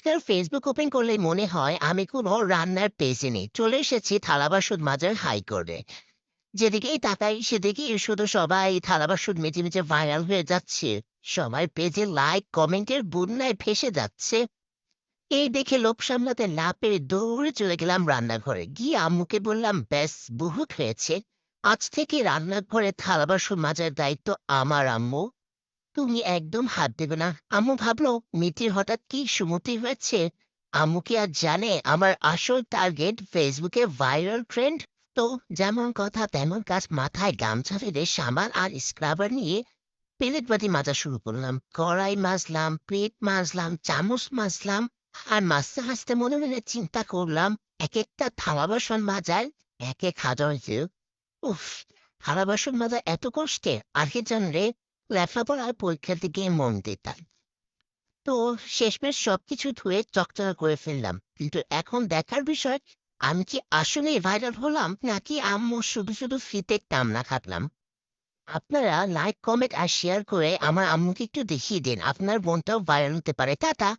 আজকাল Facebook open করলেই মনে হয় আমি কোনো রান্নার পেজে নেই। চলে এসেছি থালা বাসন মাজার হাই করে। যেদিকেই তাকাই সেদিকেই শুধু সবাই থালা বাসন মেজে মেজে ভাইরাল হয়ে যাচ্ছে। সবাই পেজে লাইক কমেন্টের বন্যায় ভেসে যাচ্ছে। এই দেখে লোভ সামলাতে না পেরে দৌড়ে চলে গেলাম রান্নাঘরে। গিয়ে আম্মুকে বললাম, ব্যাস বহুত হয়েছে। আজ থেকে রান্নাঘরে থালা বাসন মাজার দায়িত্ব আমার আম্মু। তুমি একদম হাত দেবে না। আম্মু ভাবলো মিটির হঠাৎ কি সুমতি হয়েছে। আম্মু কি আর জানে আমার আসল টার্গেট ফেসবুকে ভাইরাল ট্রেন্ড। তো যেমন কথা তেমন কাজ, মাথায় গামছা ফেলে সাবান আর স্ক্রাবার নিয়ে প্লেট বাটি মাজা শুরু করলাম। কড়াই মাজলাম, প্লেট মাজলাম, চামচ মাজলাম। আর মাঝতে হাসতে মনে মনে চিন্তা করলাম, এক একটা থালা বাসন মাজার এক এক হাজার যুগ। উফ! থালা বাসন মাজা এত কষ্টের, আগে জানলে লেখাপড়ার পরীক্ষার দিকে মন দিতাম। তো শেষমেশ সবকিছু ধুয়ে চকচকা করে ফেললাম। কিন্তু এখন দেখার বিষয়, আমি কি আসলেই ভাইরাল হলাম নাকি আম্মু শুধু শুধু ফ্রিতে কামনা খাটলাম। আপনারা লাইক, কমেন্ট আর শেয়ার করে আমার আম্মুকে একটু দেখিয়ে দিন আপনার বোনটাও ভাইরাল হতে পারে। টাটা।